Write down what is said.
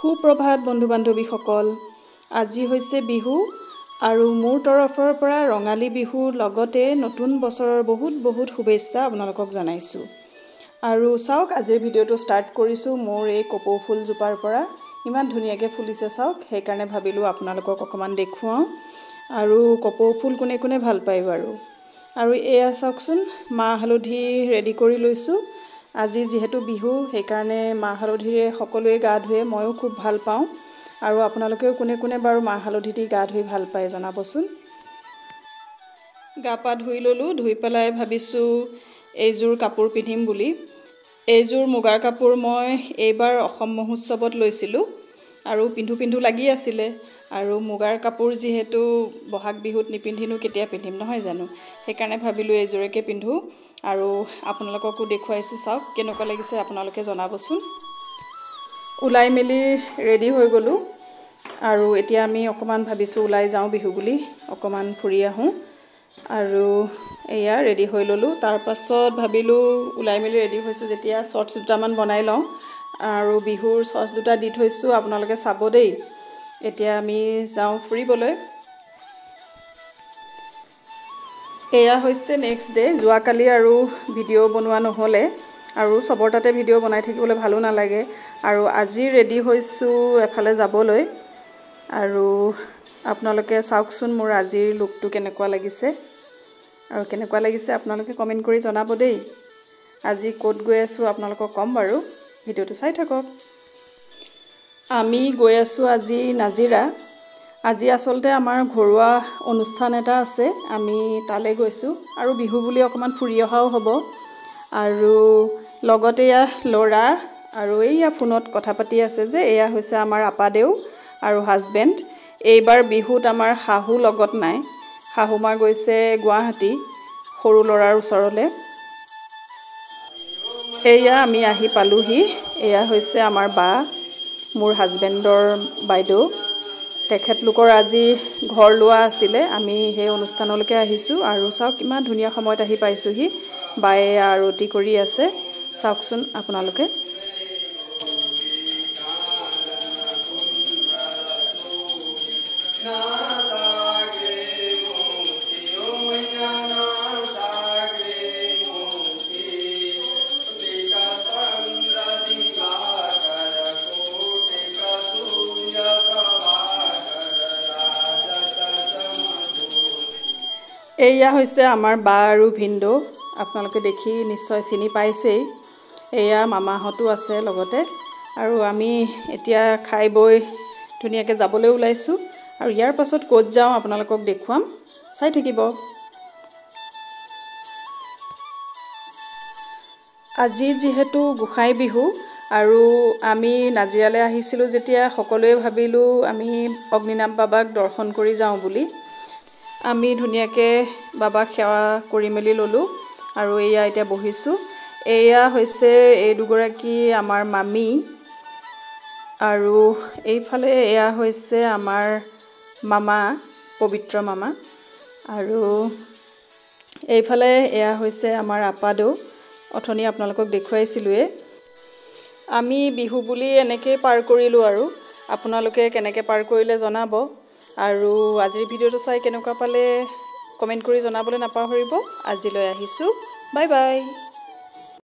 সুপ্ৰভাত বন্ধু বান্ধৱীসকল আজি হৈছে বিহু আৰু মোৰ তৰফৰ পৰা ৰঙালী বিহু লগতে নতুন বছৰৰ বহুত শুভেচ্ছা আপোনালোকক জনাইছো আৰু চাওক আজিৰ ভিডিওটো ষ্টাৰ্ট কৰিছো মোৰ এই কপৌ ফুল জোপাৰ পৰা ইমান ধুনীয়াকৈ ফুলিছে চাওক সেই কাৰণে ভাবিলো আপোনালোকক অকমান দেখুৱাও আৰু কপৌ ফুল কোনে কোনে ভাল পায় বাৰু আৰু এয়া চাওকচোন মাহ হালধি ৰেডি কৰি লৈছো আজি যেহেতু বিহু সেই কাৰণে মাহ হালধিৰে সকলোৱে গা ধুৱে ময়ো খুব ভাল পাওঁ আৰু আপোনালোকেও কোনে কোনে বাৰু মাহ হালধি দি গা ধুই ভাল পায় জনাবচোন গা পা ধুই ললো ধুই পেলাই ভাবিছো এইযোৰ কাপোৰ পিন্ধিম বুলি এইযোৰ মুগাৰ কাপোৰ মই এইবাৰ অসম মহোৎসৱত লৈছিলো আৰু পিন্ধু লাগি আছিল আৰু মুগাৰ কাপোৰ যেহেতু বহাগ বিহুত নিপিন্ধিনো কেতিয়া পিন্ধিম নহয় জানো সেই কাৰণে ভাবিলো এইযোৰকে পিন্ধো আৰু আপোনালোককো দেখুৱাইছো চাওক কেনেকুৱা লাগিছে আপোনালোকে জনাবচোন উলাই মেলি ৰেডি হৈ গলো আৰু এতিয়া আমি অকমান ভাবিছো উলাই যাও বিহু বুলি অকমান ফুৰি আহো আৰু এয়া ৰেডি হৈ ললো তাৰ পাছত ভাবিলো উলাই মেলি ৰেডি হৈছো যেতিয়া শৰ্টস দুটামান বনাই লওঁ আৰু বিহুৰ সস দুটা দি থৈছো আপোনালোকে চাব দেই এতিয়া আমি যাওঁ ফুৰিবলৈ এয়া হৈছে নেক্সট ডে জুৱাকালি আৰু ভিডিও বনোৱা নহলে আৰু সবৰ তাতে ভিডিও বনাই থাকিবলৈ ভালো নালাগে আৰু আজি ৰেডি হৈছো এফালে যাবলৈ আৰু আপোনালোকে চাওকচোন মোৰ আজিৰ লুকটো কেনেকুৱা লাগিছে আৰু কেনেকুৱা লাগিছে আপোনালোকে কমেন্ট কৰি জনাব দেই আজি কোড গৈ আছো আপোনালোকক কম বাৰু ভিডিওটো চাই থাকক আমি গৈ আছো আজি নাজিৰা আজি আসলতে আমাৰ ঘৰুৱা অনুষ্ঠান এটা আছে আমি তালে গৈছো আৰু বিহু বুলি অকমান ফুৰি অহাও হ'ব আৰু লগতে ইয়া লৰা আৰু এইয়া ফোনত কথা পাতি আছে যে এয়া হৈছে আমাৰ আপাদেউ আৰু হাজবেন্ড এইবাৰ বিহুত আমাৰ হাহু লগত নাই হাহুমা গৈছে গুৱাহাটী সৰু লৰাৰ ওচৰলে এয়া আমি আহি পালোহি এয়া হৈছে আমাৰ বা মোৰ হাজবেন্ডৰ বাইদেউ তেখেত লোকৰ আজি ঘৰ লোৱা আছিল আমি সেই অনুষ্ঠানলৈকে আহিছো আৰু চাওক কিমান ধুনীয়া সময়ত আহি পাইছোহি বায়ে আৰতি কৰি আছে চাওকচোন আপোনালোকে এয়া হৈছে আমাৰ বা আৰু ভিন্ডো আপোনালোকে দেখি নিশ্চয় চিনি পাইছেই এয়া মামাহতো আছে লগতে আৰু আমি এতিয়া খাই বৈ ধুনীয়াকৈ যাবলৈ ওলাইছো আৰু ইয়াৰ পাছত ক'ত যাওঁ আপোনালোকক দেখুৱাম চাই থাকিব আজি যেহেতু গোসাই বিহু আৰু আমি নাজিৰালৈ আহিছিলো যেতিয়া সকলোৱে ভাবিলো আমি অগ্নিনাভ বাবাক দৰ্শন কৰি যাওঁ বুলি আমি ধুনীয়াকৈ বাবাক সেৱা কৰি মেলি ললো আৰু এয়া এতিয়া বহিছো এয়া হৈছে এই দুগৰাকী আমাৰ মামী আৰু এইফালে এয়া হৈছে আমাৰ মামা পবিত্ৰ মামা আৰু এইফালে এয়া হৈছে আমাৰ আপাদৌ অথনি আপোনালোকক দেখুৱাইছিলোৱে আমি বিহু বুলি এনেকৈ পাৰ কৰিলো আৰু আপোনালোকে কেনেকৈ পাৰ কৰিলে জনাব আৰু আজিৰ ভিডিওটো চাই কেনেকুৱা পালে কমেন্ট কৰি জনাবলৈ নাপাহৰিব আজিলৈ আহিছো বাই বাই